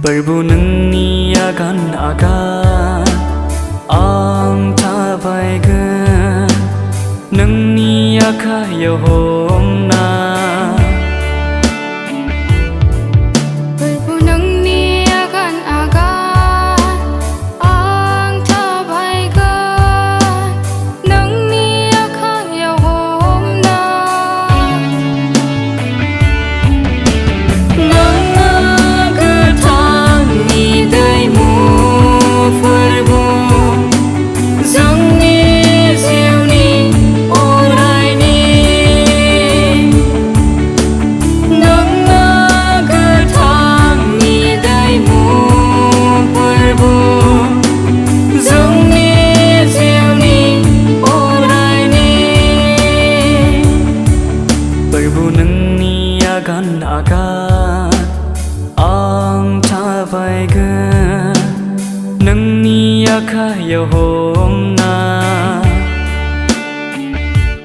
Perbu nengni akan am tabaigan nengni akayo homna Perbu nengni akan am tabaigan nengni akayo homna ang tabaigan nengni akayo homna